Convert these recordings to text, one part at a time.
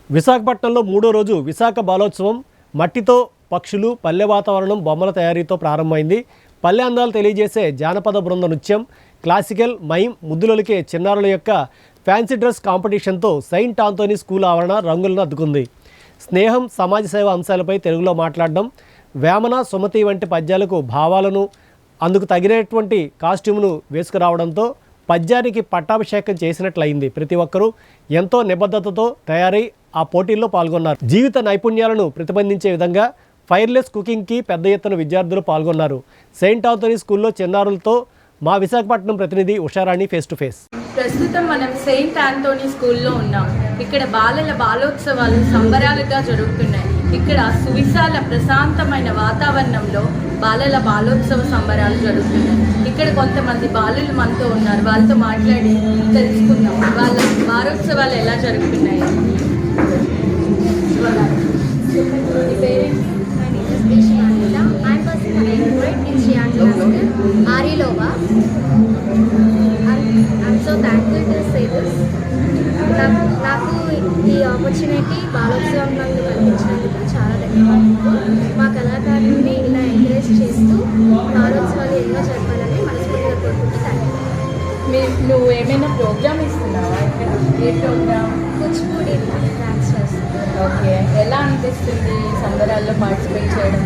విశాఖపట్నంలో మూడో రోజు విశాఖ బాలోత్సవం మట్టితో పక్షులు, పల్లె వాతావరణం, బొమ్మల తయారీతో ప్రారంభమైంది. పల్లె అందాలు తెలియజేసే జానపద బృంద నృత్యం, క్లాసికల్, మైమ్, ముద్దులొలికే చిన్నారుల యొక్క ఫ్యాన్సీ డ్రెస్ కాంపిటీషన్తో సెయింట్ ఆంథోనీ స్కూల్ ఆవరణ రంగులను అద్దుకుంది. స్నేహం, సమాజ సేవ అంశాలపై తెలుగులో మాట్లాడడం, వేమన, సుమతి వంటి పద్యాలకు భావాలను, అందుకు తగినటువంటి కాస్ట్యూమ్ను వేసుకురావడంతో పద్యానికి పట్టాభిషేకం చేసినట్లయింది. ప్రతి ఒక్కరూ ఎంతో నిబద్ధతతో తయారై ఆ పోటీల్లో పాల్గొన్నారు. జీవిత నైపుణ్యాలను ప్రతిబంధించే విధంగా ఫైర్లెస్ కుకింగ్కి పెద్ద ఎత్తున విద్యార్థులు పాల్గొన్నారు. సెయింట్ ఆంథోనీ స్కూల్లో చిన్నారులతో మా విశాఖపట్నం ప్రతినిధి ఉషారాణి ఫేస్ టు ఫేస్. ప్రస్తుతం మనం సెయింట్ ఆంథోనీ స్కూల్లో ఉన్నాం. ఇక్కడ బాలల బాలోత్సవాలు సంబరాలుగా జరుగుతున్నాయి. ఇక్కడ సువిశాల ప్రశాంతమైన వాతావరణంలో బాలల బాలోత్సవ సంబరాలు జరుగుతున్నాయి. ఇక్కడ కొంతమంది బాలలు మనతో ఉన్నారు. వాళ్ళతో మాట్లాడి తెలుసుకుందాం వాళ్ళ బాలోత్సవాలు ఎలా జరుగుతున్నాయి. నాకు ఈ ఆపర్చునిటీ బాలోత్సవం నాకు కల్పించినందుకు చాలా ధన్యవాదాలు. మా కళాకారుల్ని ఇలా ఎంకరేజ్ చేస్తూ బాలోత్సవాలు ఎన్నో జరపాలని మనస్ఫూర్తిగా కోరుకుంటున్నాను. నువ్వు ఏమైనా ప్రోగ్రామ్ ఇస్తున్నావా? ఏ ప్రోగ్రామ్? కూచిపూడి డాన్స్ చేస్తాను. ఓకే, ఎలా అనిపిస్తుంది సంబరాల్లో పార్టిసిపేట్ చేయడం?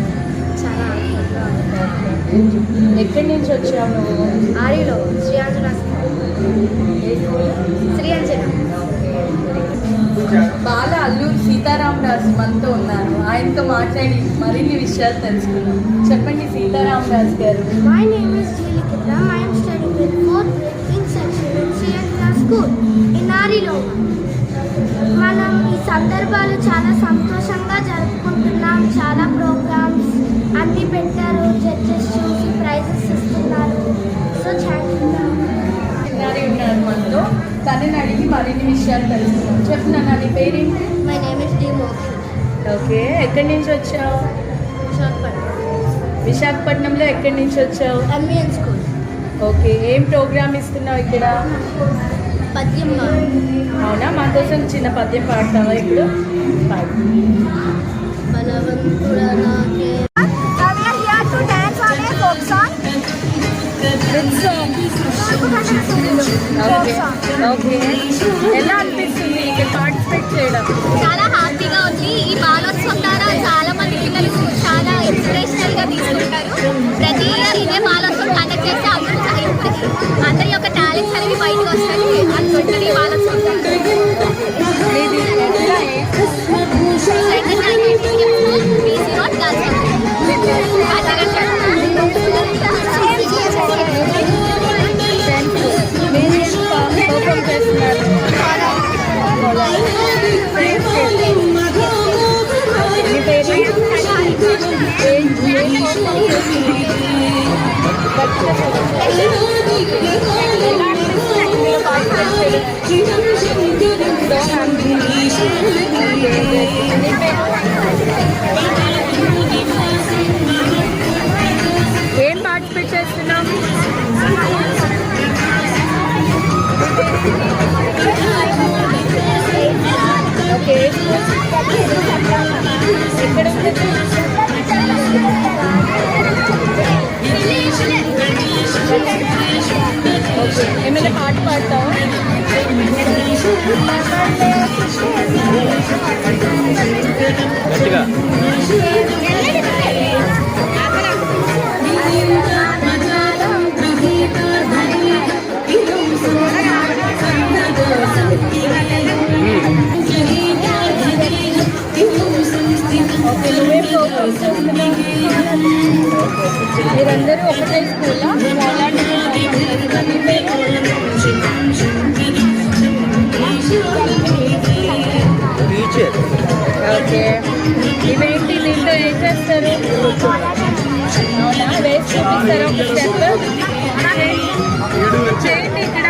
చాలా ఆనందంగా ఉంది. ఎక్కడి నుంచి వచ్చావు నువ్వు? ఆరిలో శ్రీ అంజనా. బాల అల్లూరి సీతారామరాజు మనతో ఉన్నారు. ఆయనతో మాట్లాడి మరిన్ని విషయాలు తెలుసుకున్నాం. చెప్పండి సీతారామరాజు గారు. My name is Jilikita. I am studying in 4th grade in section in Sri Anjana School in Arilova. మనం ఈ సందర్భాలు చాలా సంతోషంగా జరుపుకుంటున్నాం. చాలా ప్రోగ్రామ్స్ అన్నీ పెట్టారు. జడ్జెస్ చూసి ప్రైజెస్ ఇస్తున్నారు. So thank you. ఉన్నారు మనతో, తనని అడిగి మరిన్ని విషయాలు తెలుసుకున్నాం. చెప్తున్నా నీ పేరేంటి? మై నేమ్ ఇస్ డి మోక్ష. ఓకే, ఎక్కడి నుంచి వచ్చావు? విశాఖపట్నంలో ఎక్కడి నుంచి వచ్చావు? MEN school. ఓకే, ఏం ప్రోగ్రామ్ ఇస్తున్నావు ఇక్కడ? పద్యం. అవునా, మా కోసం చిన్న పద్యం పాడతావా ఇప్పుడు? బలవంతుడా నాకే. ఓకే, ఎలా అనిపిస్తుంది ఇక్కడ పార్టిసిపేట్ చేయడం? చాలా హ్యాపీగా ఉంది. ఈ బాలోత్సవం ద్వారా చాలా మంది పిల్లలు చాలా ఇన్స్పిరేషనల్గా తీసుకుంటారు. ప్రతి ఇయర్ ఇదే బాలోత్సవం కండక్ట్ చేస్తే అందరి యొక్క టాలెంట్స్ అనేవి బయటకు వస్తాయి అనుకుంటుంది బాలోత్సవం. ఏం పార్టిసిపేట్ చేస్తున్నాం? ఓకే, ఎక్కడ ఓకే, ఏమైనా పాట పాడతావా? గట్టిగా మీరందరూ ఒకటే స్కూల్లో ఓకే, ఇవేంటి దీంట్లో ఏం చేస్తారు? అవునా, వేసి చూపిస్తారా ఒక స్టెప్? చేయండి ఇక్కడ.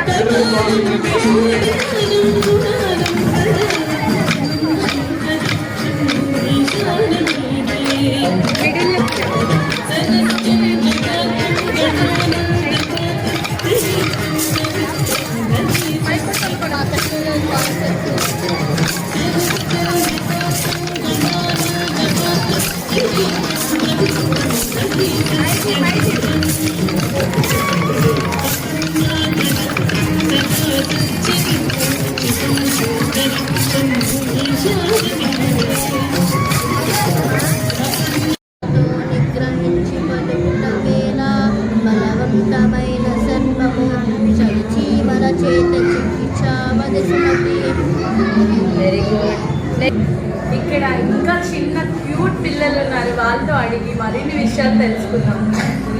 ఇక్కడ ఇంకా చిన్న క్యూట్ పిల్లలు ఉన్నారు, వాళ్ళతో అడిగి మరిన్ని విషయాలు తెలుసుకుందాం.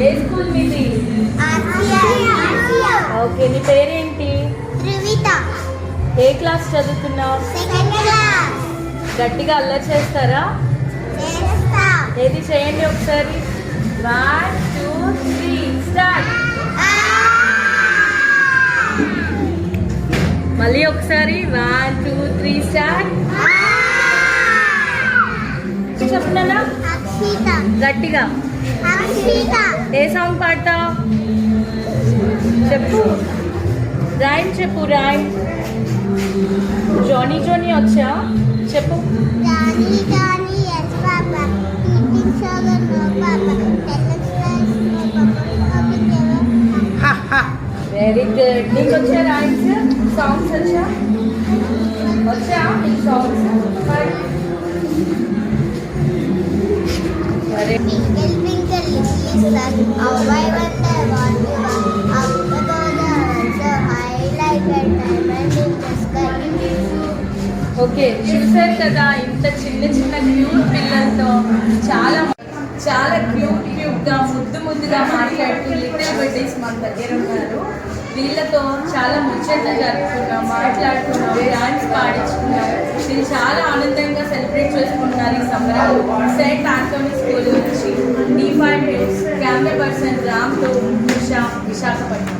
ఏ స్కూల్ మీది? ఓకే, నీ పేరేంటి? ఏ క్లాస్ చదువుతున్నావు? గట్టిగా అల్లరి చేస్తారా? ఏది చేయండి ఒకసారి. 1 2 3 స్టార్ట్. మళ్ళీ ఒకసారి 1 2 3 స్టార్ట్. చెప్తున్నానా? గట్టిగా. ఏ సాంగ్ పాడతావు? చెప్పు, రైమ్ చెప్పు. రైమ్. జానీ జానీ వచ్చా? చెప్పు. Very good. నీకు వచ్చా రైమ్స్? సాంగ్స్ వచ్చా? నీకు సాంగ్స్? అరే Twinkle, twinkle, little star, how I wonder what you are. Up above the heavens, so high like a diamond in the sky. Okay, చూసారు కదా ఇంత చిన్న చిన్న క్యూట్ పిల్లలతో చాలా చాలా క్యూట్గా ముద్దుగా మాట్లాడుతూ లిటిల్ బడ్డీస్ మన దగ్గర ఉన్నారు. వీళ్ళతో చాలా ముచ్చట్లు జరుపుకున్నాం, మాట్లాడుకున్నాం, డాన్స్ పాడించుకున్నాం. వీళ్ళు చాలా ఆనందంగా సెలబ్రేట్ చేసుకుంటున్నారు ఈ సంబరాలు. సెయింట్ ఆంథోనీ స్కూల్ నుంచి D5 న్యూస్ కెమెరా పర్సన్ రామ్తో ఉషా, విశాఖపట్నం.